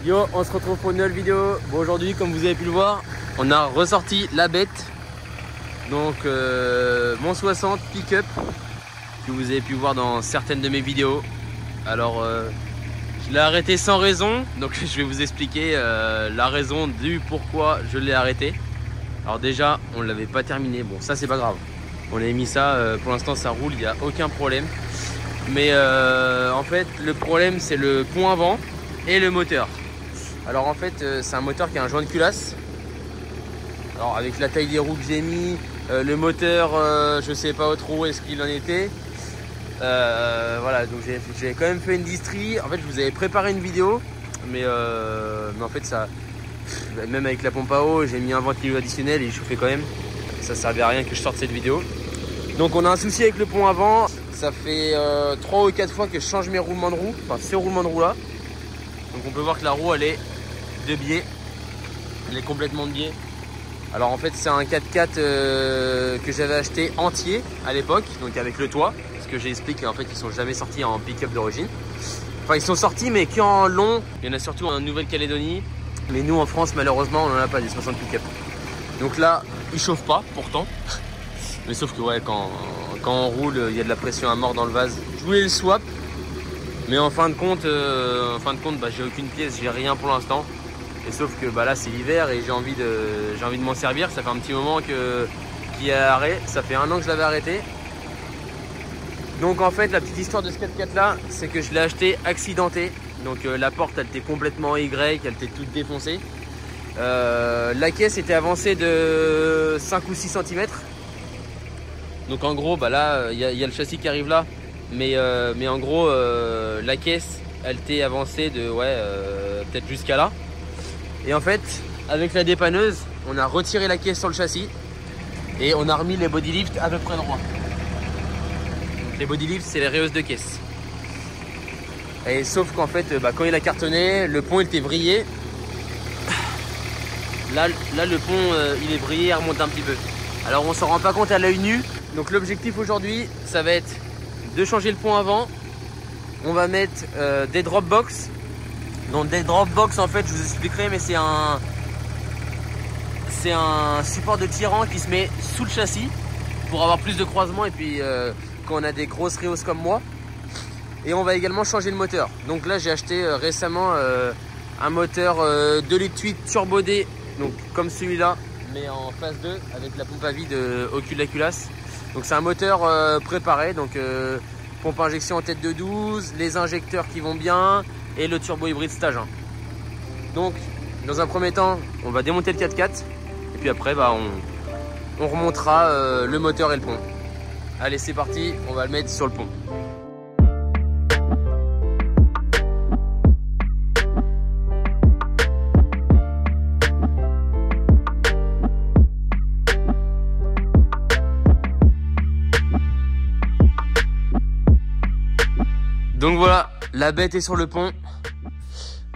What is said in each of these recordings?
Yo, on se retrouve pour une nouvelle vidéo. Bon, aujourd'hui, comme vous avez pu le voir, on a ressorti la bête. Donc, mon 60 pick-up que vous avez pu voir dans certaines de mes vidéos. Alors, je l'ai arrêté sans raison. Donc, je vais vous expliquer la raison du pourquoi je l'ai arrêté. Alors déjà, on ne l'avait pas terminé. Bon, ça, c'est pas grave. On a mis ça. Pour l'instant, ça roule. Il n'y a aucun problème. Mais en fait, le problème, c'est le pont avant et le moteur. Alors en fait, c'est un moteur qui a un joint de culasse. Alors avec la taille des roues que j'ai mis, le moteur, je sais pas trop est-ce qu'il en était. Voilà, donc j'ai quand même fait une distrie. En fait, je vous avais préparé une vidéo, mais en fait, ça, même avec la pompe à eau, j'ai mis un ventilo additionnel et il chauffait quand même. Ça servait à rien que je sorte cette vidéo. Donc on a un souci avec le pont avant. Ça fait 3 ou 4 fois que je change mes roulements de roue, enfin ce roulement de roue là. Donc on peut voir que la roue elle est de biais, elle est complètement de biais. Alors en fait c'est un 4x4 que j'avais acheté entier à l'époque, donc avec le toit, parce que j'ai expliqué en fait ils sont jamais sortis en pick-up d'origine. Enfin ils sont sortis mais qu'en long, il y en a surtout en Nouvelle-Calédonie, mais nous en France malheureusement on n'en a pas des 60 pick-up. Donc là ils chauffent pas pourtant, mais sauf que ouais quand on roule il y a de la pression à mort dans le vase. Je voulais le swap. Mais en fin de compte, bah, j'ai aucune pièce, j'ai rien pour l'instant. Et sauf que bah, là c'est l'hiver et j'ai envie de m'en servir. Ça fait un petit moment qu'il y a arrêt. Ça fait 1 an que je l'avais arrêté. Donc en fait la petite histoire de ce 4x4 là, c'est que je l'ai acheté accidenté. Donc la porte elle était complètement Y, elle était toute défoncée. La caisse était avancée de 5 ou 6 cm. Donc en gros bah, là il y a le châssis qui arrive là. Mais en gros, la caisse, elle était avancée de peut-être jusqu'à là. Et en fait, avec la dépanneuse, on a retiré la caisse sur le châssis et on a remis les body lifts à peu près droit. Donc, les body lifts, c'est les rehauses de caisse. Et sauf qu'en fait, bah, quand il a cartonné, le pont il était vrillé. Là le pont, il est vrillé, il remonte un petit peu. Alors on s'en rend pas compte à l'œil nu. Donc l'objectif aujourd'hui, ça va être de changer le pont avant. On va mettre des drop box. Donc des drop box en fait je vous expliquerai, mais c'est un support de tirant qui se met sous le châssis pour avoir plus de croisement et puis quand on a des grosses Rios comme moi. Et on va également changer le moteur. Donc là j'ai acheté récemment un moteur 2,8 litres turbo D, donc comme celui-là mais en phase 2 avec la pompe à vide au cul de la culasse. Donc c'est un moteur préparé, donc pompe à injection en tête de 12, les injecteurs qui vont bien et le turbo hybride stage 1. Donc dans un premier temps on va démonter le 4x4 et puis après bah, on remontera le moteur et le pont. Allez c'est parti, on va le mettre sur le pont. Donc voilà, la bête est sur le pont.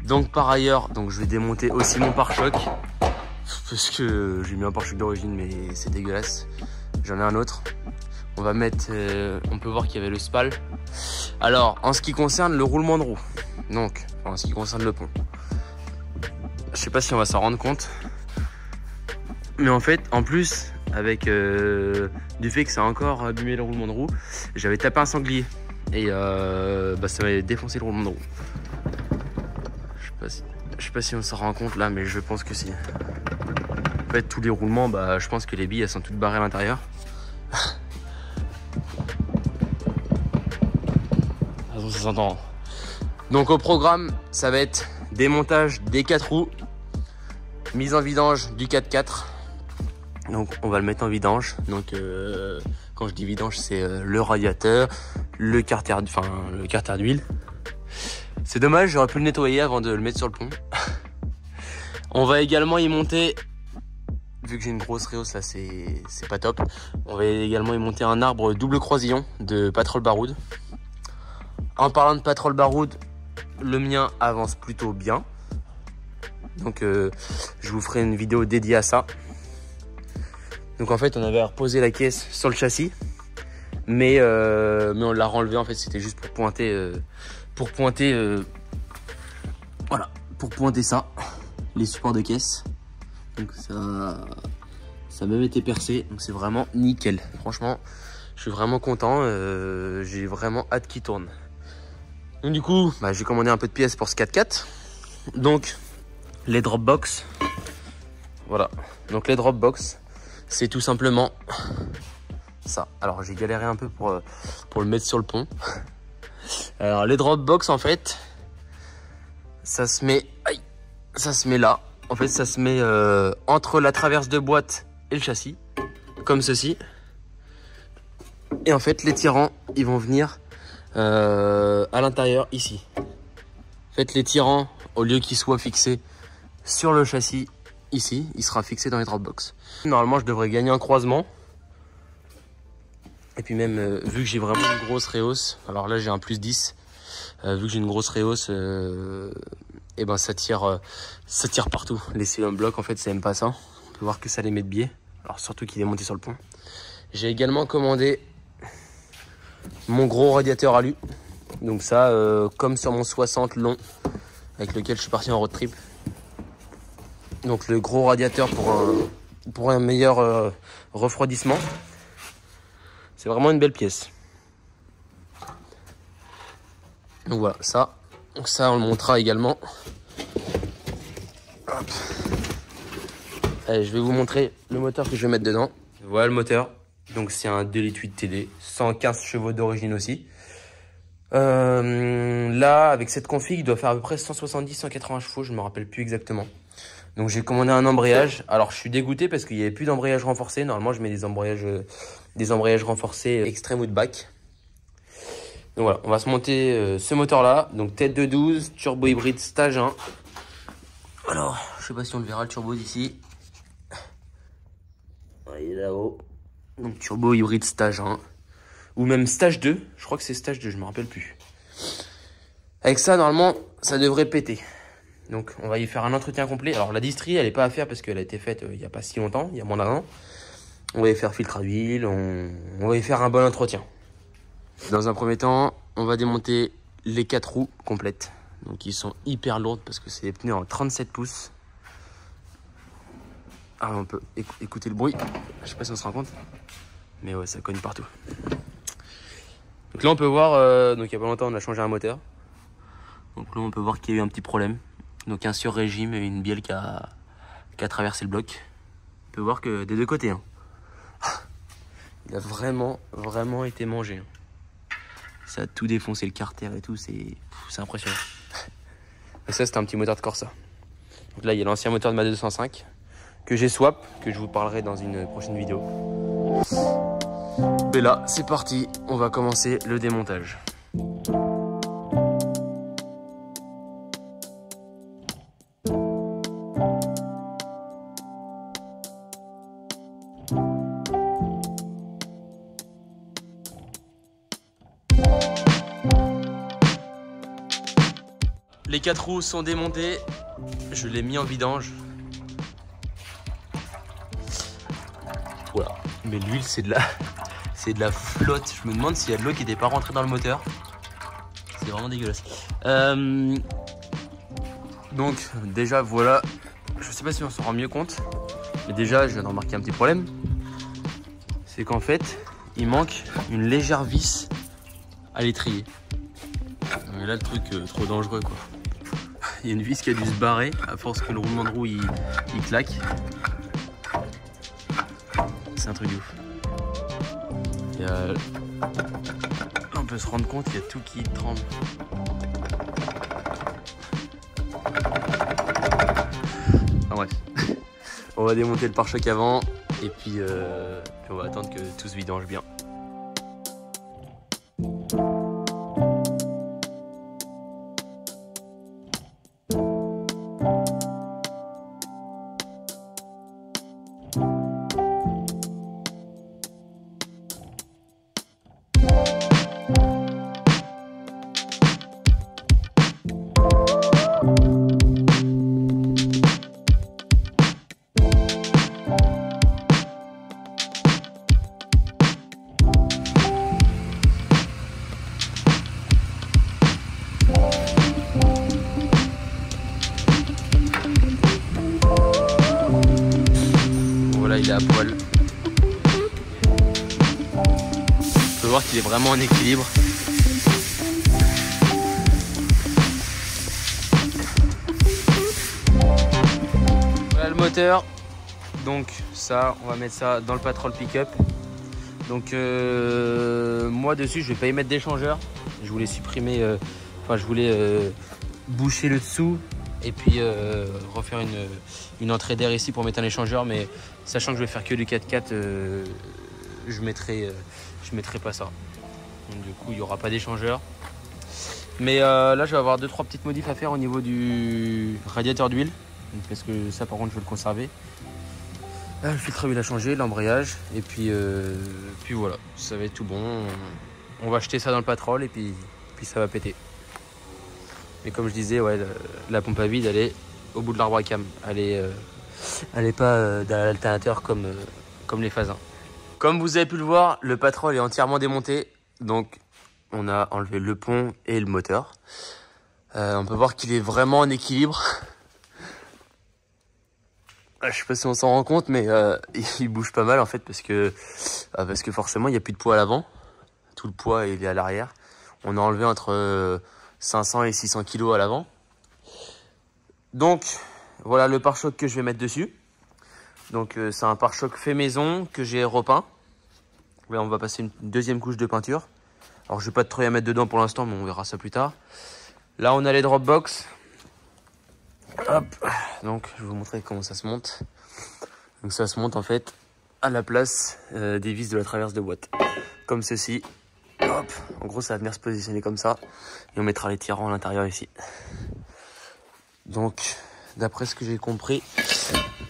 Donc par ailleurs, donc je vais démonter aussi mon pare-choc. Parce que j'ai mis un pare-choc d'origine mais c'est dégueulasse. J'en ai un autre. On va mettre, on peut voir qu'il y avait le spal. Alors en ce qui concerne le roulement de roue. Donc en ce qui concerne le pont. Je sais pas si on va s'en rendre compte. Mais en fait, en plus, avec du fait que ça a encore abîmé le roulement de roue, j'avais tapé un sanglier. Et bah, ça m'a défoncé le roulement de roue. Je sais pas si on s'en rend compte là, mais je pense que si. En fait, tous les roulements, bah, je pense que les billes elles sont toutes barrées à l'intérieur. Ça s'entend. Donc au programme, ça va être démontage des 4 roues, mise en vidange du 4x4. Donc on va le mettre en vidange. Donc quand je dis vidange, c'est le radiateur, le carter d'huile. C'est dommage, j'aurais pu le nettoyer avant de le mettre sur le pont. On va également y monter, vu que j'ai une grosse Rios là, c'est pas top. On va également y monter un arbre double croisillon de Patrol Baroud. En parlant de Patrol Baroud, le mien avance plutôt bien. Donc je vous ferai une vidéo dédiée à ça. Donc en fait on avait reposé la caisse sur le châssis, mais on l'a renlevé en fait, c'était juste pour pointer, voilà, pour pointer ça, les supports de caisse. Donc ça a même été percé, donc c'est vraiment nickel. Franchement, je suis vraiment content, j'ai vraiment hâte qu'il tourne. Donc du coup, j'ai commandé un peu de pièces pour ce 4x4. Donc les Dropbox, voilà. Donc les Dropbox, c'est tout simplement ça. Alors j'ai galéré un peu pour le mettre sur le pont. Alors les Dropbox en fait, ça se met là. En fait ça se met entre la traverse de boîte et le châssis, comme ceci. Et en fait les tirants, ils vont venir à l'intérieur ici. En fait les tirants, au lieu qu'ils soient fixés sur le châssis ici, il sera fixé dans les Dropbox. Normalement je devrais gagner un croisement. Et puis même, vu que j'ai vraiment une grosse réhausse, alors là j'ai un plus 10, vu que j'ai une grosse réhausse, et ben ça tire partout. Les cylindres blocs en fait ça aime pas ça. On peut voir que ça les met de biais, alors surtout qu'il est monté sur le pont. J'ai également commandé mon gros radiateur alu. Donc ça, comme sur mon 60 long, avec lequel je suis parti en road trip. Donc le gros radiateur pour un meilleur refroidissement. C'est vraiment une belle pièce. Donc voilà, ça. Donc ça, on le montrera également. Hop. Allez, je vais vous montrer le moteur que je vais mettre dedans. Voilà le moteur. Donc c'est un 2,8 litres TD, 115 chevaux d'origine aussi. Là, avec cette config, il doit faire à peu près 170-180 chevaux, je ne me rappelle plus exactement. Donc j'ai commandé un embrayage. Alors je suis dégoûté parce qu'il n'y avait plus d'embrayage renforcé. Normalement je mets des embrayages renforcés extrême ou de bac. Donc voilà, on va se monter ce moteur là. Donc tête de 12, turbo hybride stage 1. Alors, je sais pas si on le verra le turbo d'ici. Il est là-haut. Donc turbo hybride stage 1. Ou même stage 2. Je crois que c'est stage 2, je me rappelle plus. Avec ça, normalement, ça devrait péter. Donc on va y faire un entretien complet. Alors la distrie elle n'est pas à faire parce qu'elle a été faite il n'y a pas si longtemps, il y a moins d'un an. On va y faire filtre à huile, on va y faire un bon entretien. Dans un premier temps, on va démonter les 4 roues complètes. Donc ils sont hyper lourdes parce que c'est des pneus en 37 pouces. Ah on peut écouter le bruit, je sais pas si on se rend compte. Mais ouais ça cogne partout. Donc là on peut voir, donc il n'y a pas longtemps on a changé un moteur. Donc là on peut voir qu'il y a eu un petit problème. Donc un sur-régime et une bielle qui a traversé le bloc. On peut voir que des deux côtés. Hein. Il a vraiment été mangé. Ça a tout défoncé, le carter et tout. C'est impressionnant. Et ça, c'était un petit moteur de Corsa. Donc là, il y a l'ancien moteur de ma 205 que j'ai swap, que je vous parlerai dans une prochaine vidéo. Et là, c'est parti. On va commencer le démontage. Les 4 roues sont démontées, je l'ai mis en vidange. Voilà, mais l'huile c'est de la flotte. Je me demande s'il y a de l'eau qui n'était pas rentrée dans le moteur. C'est vraiment dégueulasse. Donc déjà voilà, je sais pas si on s'en rend mieux compte, mais déjà je viens de remarquer un petit problème. C'est qu'en fait, il manque une légère vis à l'étrier. Mais là le truc trop dangereux quoi. Il y a une vis qui a dû se barrer à force que le roulement de roue il claque. C'est un truc de ouf. Là, on peut se rendre compte qu'il y a tout qui tremble. Enfin bref. On va démonter le pare-choc avant et puis on va attendre que tout se vidange bien. il est à poil. On peut voir qu'il est vraiment en équilibre. Voilà le moteur. Donc ça, on va mettre ça dans le Patrol Pick-up. Donc moi dessus, je vais pas y mettre d'échangeur. Je voulais supprimer, je voulais boucher le dessous et puis refaire une entrée d'air ici pour mettre un échangeur. Mais sachant que je vais faire que du 4x4, je mettrai pas ça. Donc, du coup, il n'y aura pas d'échangeur. Mais là, je vais avoir 2-3 petites modifs à faire au niveau du radiateur d'huile. Parce que ça, par contre, je veux le conserver. Là, le filtre à huile a changé, l'embrayage. Et puis voilà, ça va être tout bon. On va jeter ça dans le Patrol et puis ça va péter. Mais comme je disais, ouais, la pompe à vide, elle est au bout de l'arbre à cam. Elle est pas dans l'alternateur comme les Fasins. Comme vous avez pu le voir, le Patrol est entièrement démonté. Donc, on a enlevé le pont et le moteur. On peut voir qu'il est vraiment en équilibre. Je sais pas si on s'en rend compte, mais il bouge pas mal en fait parce que forcément il n'y a plus de poids à l'avant. Tout le poids il est à l'arrière. On a enlevé entre 500 et 600 kg à l'avant. Donc voilà le pare-choc que je vais mettre dessus. Donc c'est un pare-choc fait maison que j'ai repeint. Là on va passer une deuxième couche de peinture. Alors je vais pas trop y mettre dedans pour l'instant, mais on verra ça plus tard. Là on a les Dropbox. Hop, donc je vais vous montrer comment ça se monte. Donc ça se monte en fait à la place des vis de la traverse de boîte, comme ceci. Hop, en gros ça va venir se positionner comme ça et on mettra les tirants à l'intérieur ici. Donc d'après ce que j'ai compris,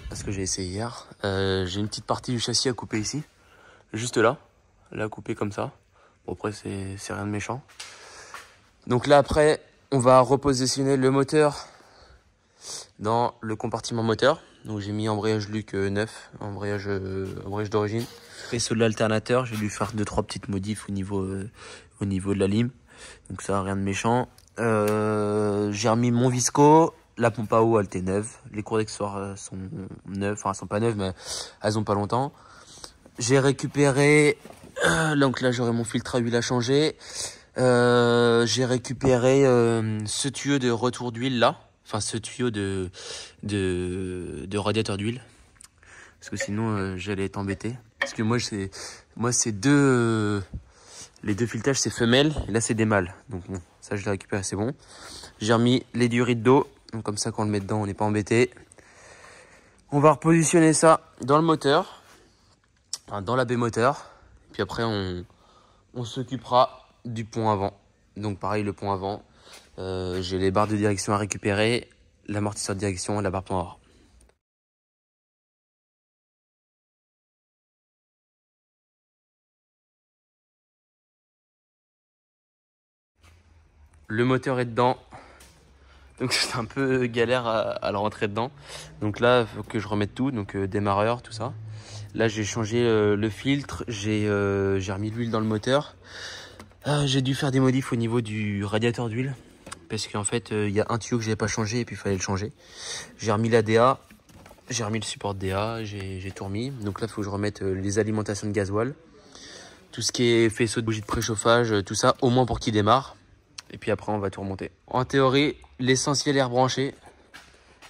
parce que j'ai essayé hier, j'ai une petite partie du châssis à couper ici, juste là couper comme ça. Bon après c'est rien de méchant. Donc là après on va repositionner le moteur dans le compartiment moteur. Donc j'ai mis embrayage Luc neuf, embrayage d'origine. Et sur l'alternateur, j'ai dû faire 2-3 petites modifs au niveau de la lime. Donc ça, rien de méchant. J'ai remis mon visco, la pompe à eau elle était neuve. Les cours d'accessoires sont neuves, enfin elles sont pas neuves mais elles ont pas longtemps. J'ai récupéré, donc là j'aurai mon filtre à huile à changer. J'ai récupéré ce tuyau de retour d'huile là. Enfin, ce tuyau de radiateur d'huile. Parce que sinon, j'allais être embêté. Parce que moi, c'est les deux filetages, c'est femelle. Et là, c'est des mâles. Donc, bon, ça, je l'ai récupéré, c'est bon. J'ai remis les durites d'eau. Donc, comme ça, quand on le met dedans, on n'est pas embêté. On va repositionner ça dans le moteur. Enfin, dans la baie moteur. Puis après, on s'occupera du pont avant. Donc, pareil, le pont avant. J'ai les barres de direction à récupérer, l'amortisseur de direction et la barre pont avant. Le moteur est dedans, donc c'est un peu galère à le rentrer dedans. Donc là, il faut que je remette tout, donc démarreur, tout ça. Là, j'ai changé le filtre, j'ai remis l'huile dans le moteur. J'ai dû faire des modifs au niveau du radiateur d'huile. Parce qu'en fait, il y a un tuyau que j'avais pas changé et puis il fallait le changer. J'ai remis la DA, j'ai remis le support DA, j'ai tout remis. Donc là, il faut que je remette les alimentations de gasoil. Tout ce qui est faisceau de bougie de préchauffage, tout ça, au moins pour qu'il démarre. Et puis après, on va tout remonter. En théorie, l'essentiel est rebranché.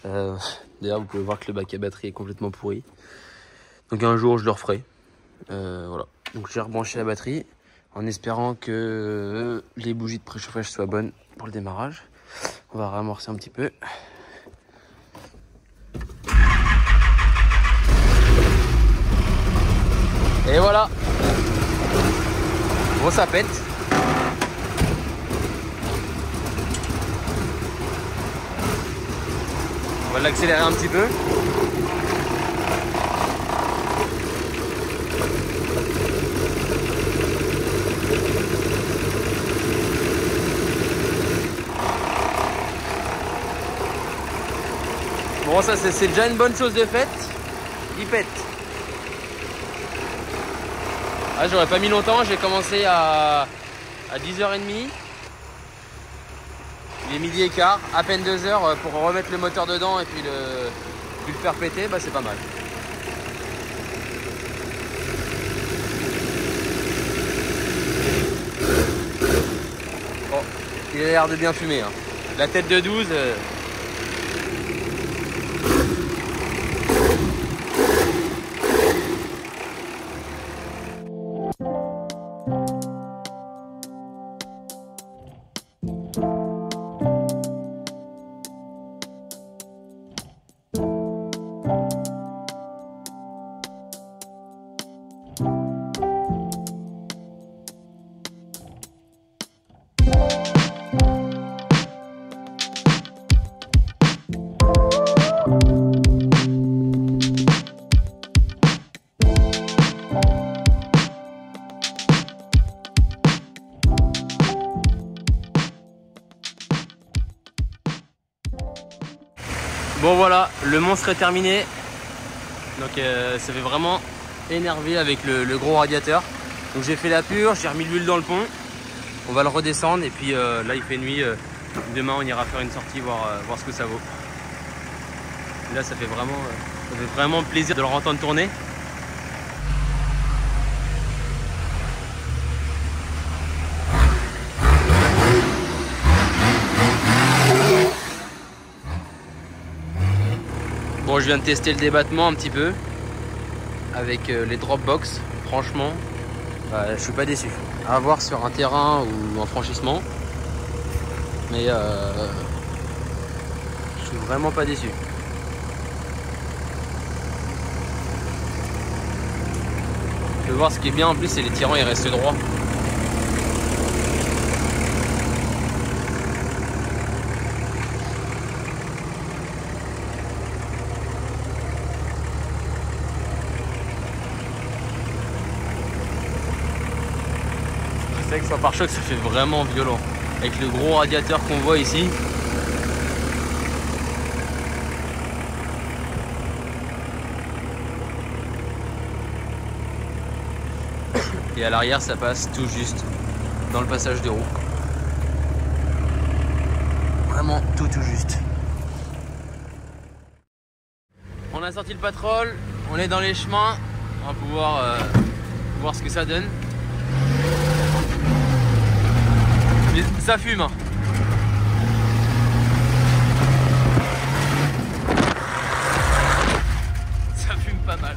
D'ailleurs, vous pouvez voir que le bac à batterie est complètement pourri. Donc un jour, je le referai. Voilà. Donc j'ai rebranché la batterie en espérant que les bougies de préchauffage soient bonnes pour le démarrage. On va ramorcer un petit peu. Et voilà. Bon, ça pète. On va l'accélérer un petit peu. Bon, ça c'est déjà une bonne chose de faite. Il pète. Ah, j'aurais pas mis longtemps, j'ai commencé à 10h30. Il est midi et quart, à peine 2 heures pour remettre le moteur dedans et puis le faire péter, bah c'est pas mal. il a l'air de bien fumer. Hein. La tête de 12. Bon voilà, le monstre est terminé. Donc ça fait vraiment énervé avec le gros radiateur. Donc j'ai fait la purge, j'ai remis l'huile dans le pont. On va le redescendre et puis là il fait nuit. Demain on ira faire une sortie voir ce que ça vaut. Et là ça fait vraiment plaisir de le entendre tourner. Bon, je viens de tester le débattement un petit peu avec les Dropbox. Franchement, je suis pas déçu. À voir sur un terrain ou en franchissement, mais je suis vraiment pas déçu. Je peux voir ce qui est bien en plus, c'est les tirants, ils restent droits. C'est vrai que sans pare-choc ça fait vraiment violent. Avec le gros radiateur qu'on voit ici. Et à l'arrière ça passe tout juste dans le passage de roue. Vraiment tout juste. On a sorti le patrol, on est dans les chemins. On va pouvoir voir ce que ça donne. Mais ça fume hein. Ça fume pas mal.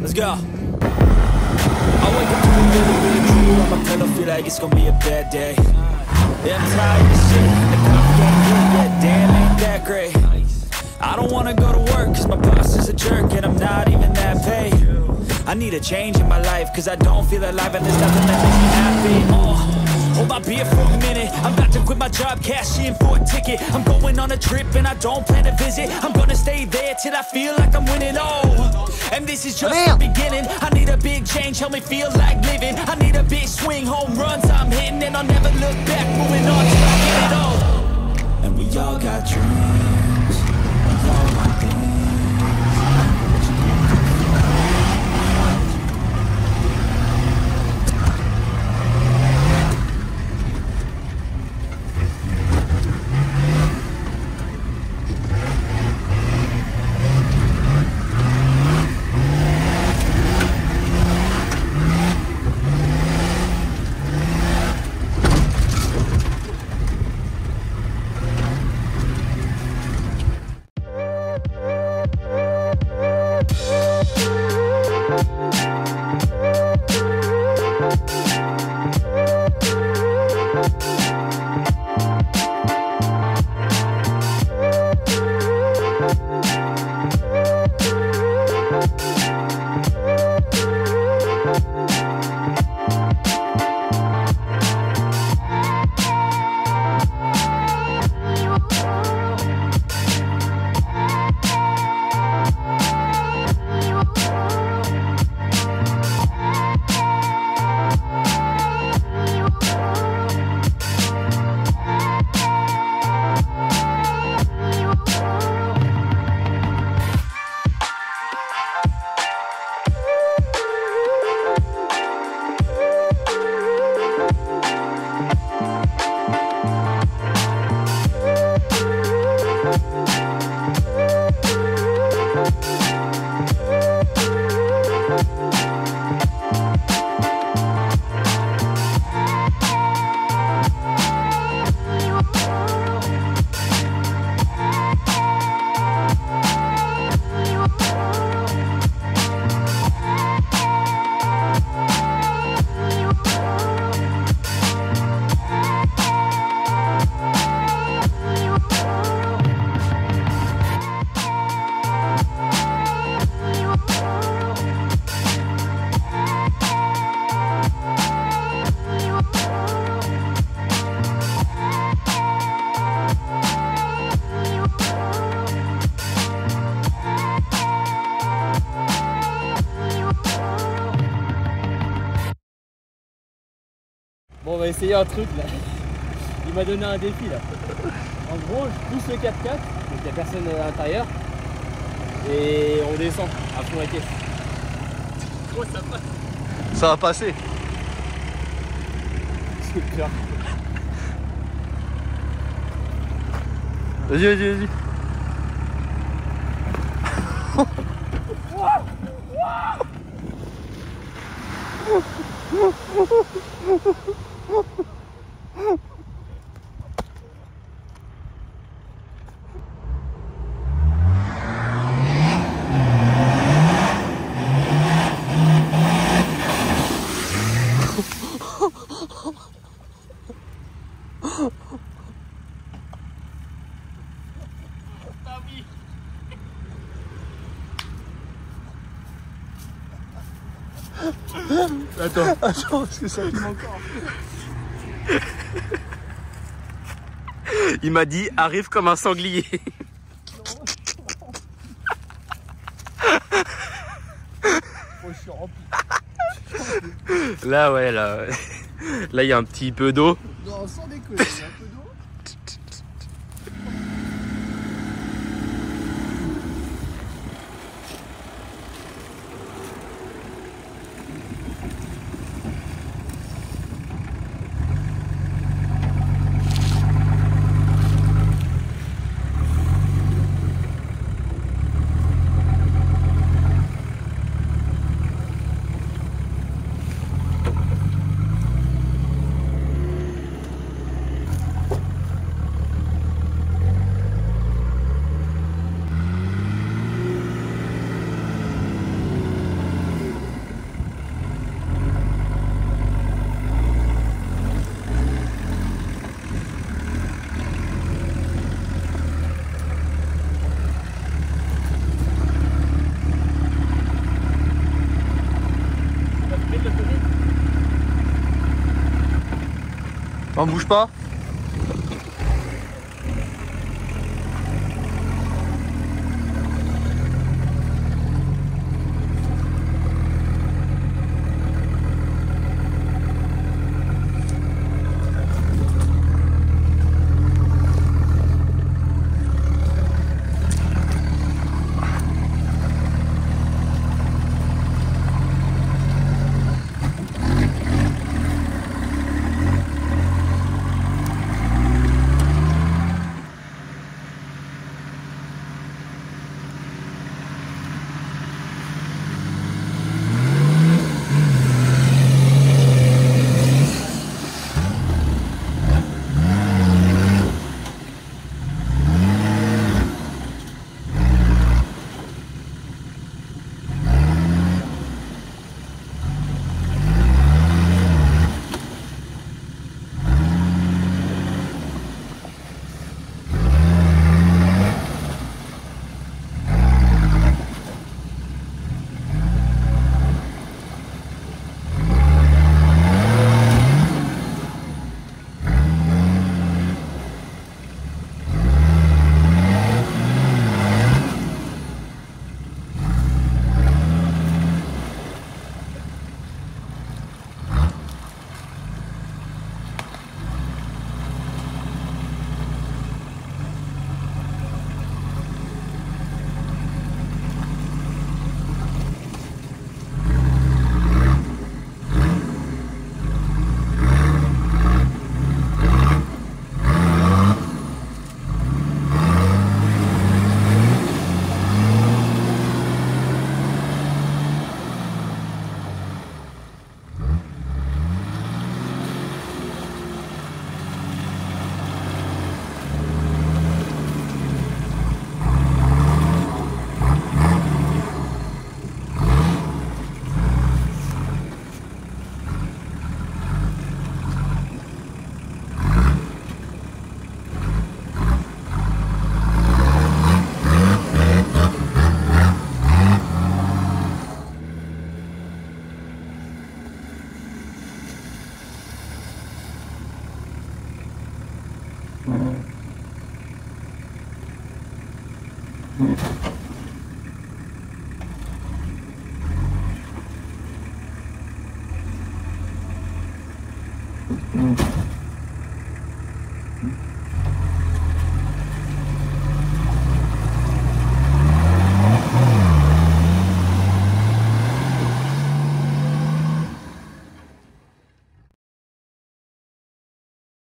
Let's go. wake up to a little bit of drool on my pillow, feel like it's gonna be a bad day. Yeah, I'm tired of shit, the coffee ain't good yet, damn, ain't that great. I don't wanna go to work, cause my boss is a jerk, and I'm not even that paid. I need a change in my life, cause I don't feel alive, and there's nothing that makes me happy. Hold my beer for a minute, I'm about to quit my job, cash in for a ticket. I'm going on a trip, and I don't plan to visit. I'm gonna stay there till I feel like I'm winning, oh. And this is just the beginning. I need a big change, help me feel like living. I need a big swing, home runs I'm hitting, and I'll never look back, moving on till I get it all. And we all got dreams, we all want things. Bon, on va essayer un truc là. Il m'a donné un défi là. En gros, je pousse le 4x4, donc il n'y a personne à l'intérieur. Et on descend à fond la caisse. Oh, ça passe. Ça va passer. J'ai peur. Vas-y, vas-y, vas-y. Attends, parce que ça filme encore. Il m'a dit arrive comme un sanglier. Oh, je suis rempli. Là ouais là il y a un petit peu d'eau. Non, sans déconner, il y a un peu d'eau. On bouge pas.